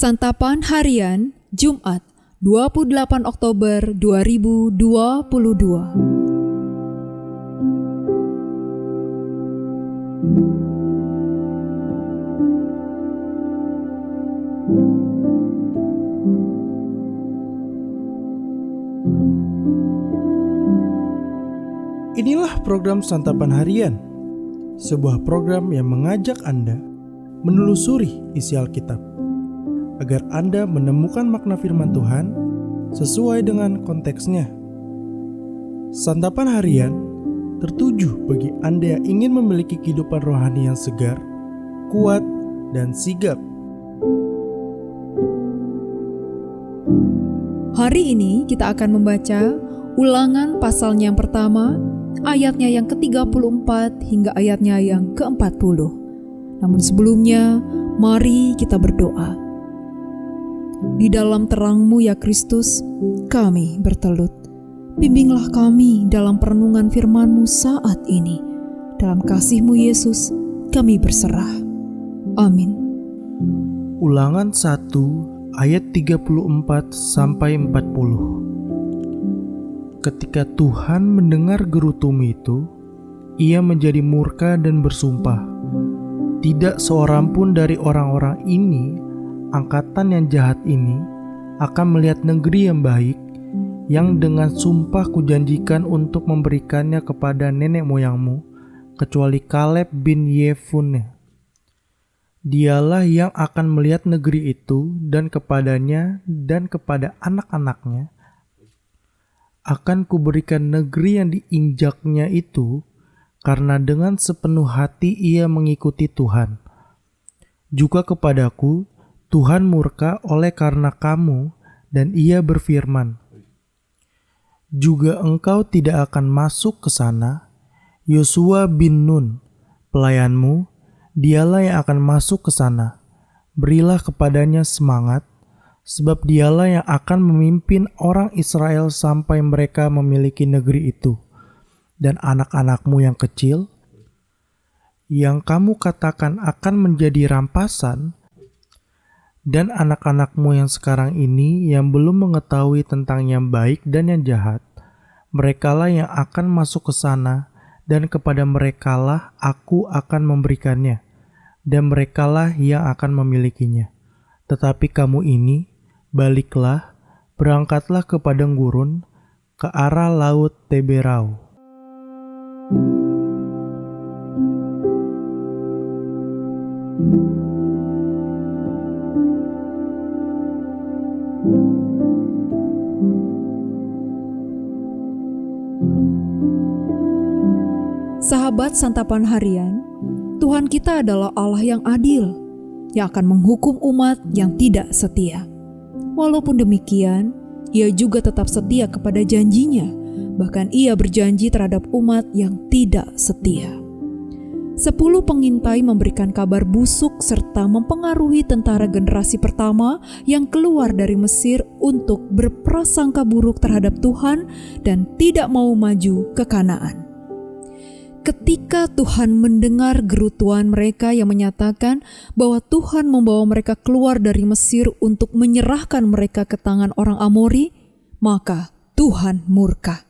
Santapan Harian Jumat 28 Oktober 2022. Inilah program Santapan Harian, sebuah program yang mengajak Anda menelusuri isi Alkitab agar Anda menemukan makna firman Tuhan sesuai dengan konteksnya. Santapan Harian tertuju bagi Anda yang ingin memiliki kehidupan rohani yang segar, kuat, dan sigap. Hari ini kita akan membaca Ulangan pasalnya yang pertama, ayatnya yang ke-34 hingga ayatnya yang ke-40. Namun sebelumnya, mari kita berdoa. Di dalam terang-Mu ya Kristus, kami bertelut. Bimbinglah kami dalam perenungan firman-Mu saat ini. Dalam kasih-Mu Yesus, kami berserah. Amin. Ulangan 1 ayat 34-40. Ketika Tuhan mendengar gerutumu itu, Ia menjadi murka dan bersumpah, tidak seorang pun dari orang-orang ini, angkatan yang jahat ini, akan melihat negeri yang baik, yang dengan sumpah kujanjikan untuk memberikannya kepada nenek moyangmu, kecuali Kaleb bin Yefunne. Dialah yang akan melihat negeri itu, dan kepadanya dan kepada anak-anaknya akan kuberikan negeri yang diinjaknya itu, karena dengan sepenuh hati ia mengikuti Tuhan. Juga kepadaku Tuhan murka oleh karena kamu, dan Ia berfirman, juga engkau tidak akan masuk ke sana. Yosua bin Nun, pelayanmu, dialah yang akan masuk ke sana. Berilah kepadanya semangat, sebab dialah yang akan memimpin orang Israel sampai mereka memiliki negeri itu. Dan anak-anakmu yang kecil, yang kamu katakan akan menjadi rampasan, dan anak-anakmu yang sekarang ini yang belum mengetahui tentang yang baik dan yang jahat, merekalah yang akan masuk ke sana, dan kepada merekalah aku akan memberikannya, dan merekalah yang akan memilikinya. Tetapi kamu ini, baliklah, berangkatlah ke padang gurun, ke arah laut Teberau. Sahabat Santapan Harian, Tuhan kita adalah Allah yang adil, yang akan menghukum umat yang tidak setia. Walaupun demikian, Ia juga tetap setia kepada janjinya, bahkan Ia berjanji terhadap umat yang tidak setia. 10 pengintai memberikan kabar busuk serta mempengaruhi tentara generasi pertama yang keluar dari Mesir untuk berprasangka buruk terhadap Tuhan dan tidak mau maju ke Kanaan. Ketika Tuhan mendengar gerutuan mereka yang menyatakan bahwa Tuhan membawa mereka keluar dari Mesir untuk menyerahkan mereka ke tangan orang Amori, maka Tuhan murka.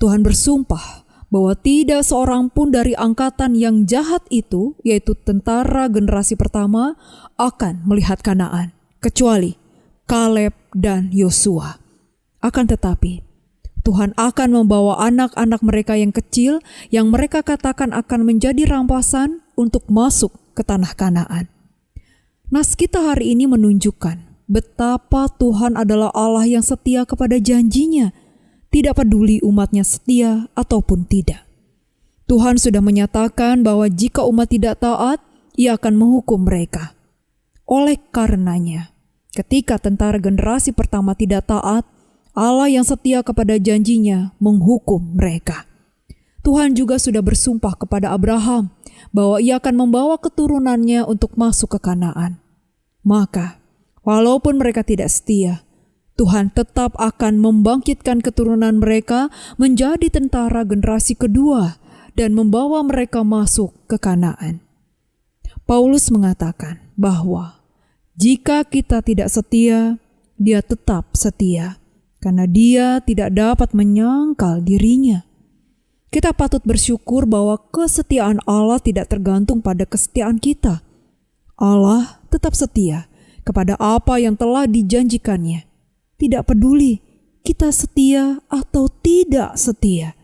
Tuhan bersumpah bahwa tidak seorang pun dari angkatan yang jahat itu, yaitu tentara generasi pertama, akan melihat Kanaan, kecuali Kaleb dan Yosua. Akan tetapi, Tuhan akan membawa anak-anak mereka yang kecil yang mereka katakan akan menjadi rampasan untuk masuk ke tanah Kanaan. Nas kita hari ini menunjukkan betapa Tuhan adalah Allah yang setia kepada janjinya, tidak peduli umatnya setia ataupun tidak. Tuhan sudah menyatakan bahwa jika umat tidak taat, Ia akan menghukum mereka. Oleh karenanya, ketika tentara generasi pertama tidak taat, Allah yang setia kepada janjinya menghukum mereka. Tuhan juga sudah bersumpah kepada Abraham bahwa Ia akan membawa keturunannya untuk masuk ke Kanaan. Maka, walaupun mereka tidak setia, Tuhan tetap akan membangkitkan keturunan mereka menjadi tentara generasi kedua dan membawa mereka masuk ke Kanaan. Paulus mengatakan bahwa Jika kita tidak setia, Dia tetap setia, karena Dia tidak dapat menyangkal dirinya. Kita patut bersyukur bahwa kesetiaan Allah tidak tergantung pada kesetiaan kita. Allah tetap setia kepada apa yang telah dijanjikannya. Tidak peduli kita setia atau tidak setia.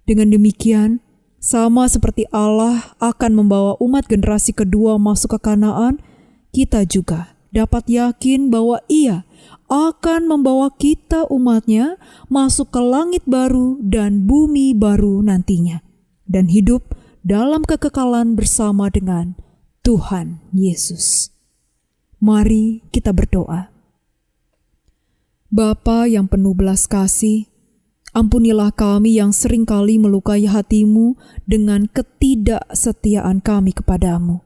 Dengan demikian, sama seperti Allah akan membawa umat generasi kedua masuk ke Kanaan, kita juga dapat yakin bahwa Ia akan membawa kita umatnya masuk ke langit baru dan bumi baru nantinya, dan hidup dalam kekekalan bersama dengan Tuhan Yesus. Mari kita berdoa. Bapa yang penuh belas kasih, ampunilah kami yang seringkali melukai hati-Mu dengan ketidaksetiaan kami kepadamu.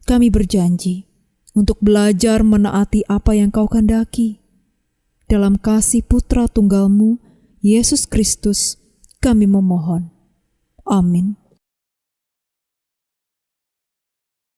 Kami berjanji untuk belajar menaati apa yang Kau kehendaki. Dalam kasih Putra Tunggal-Mu, Yesus Kristus, kami memohon. Amin.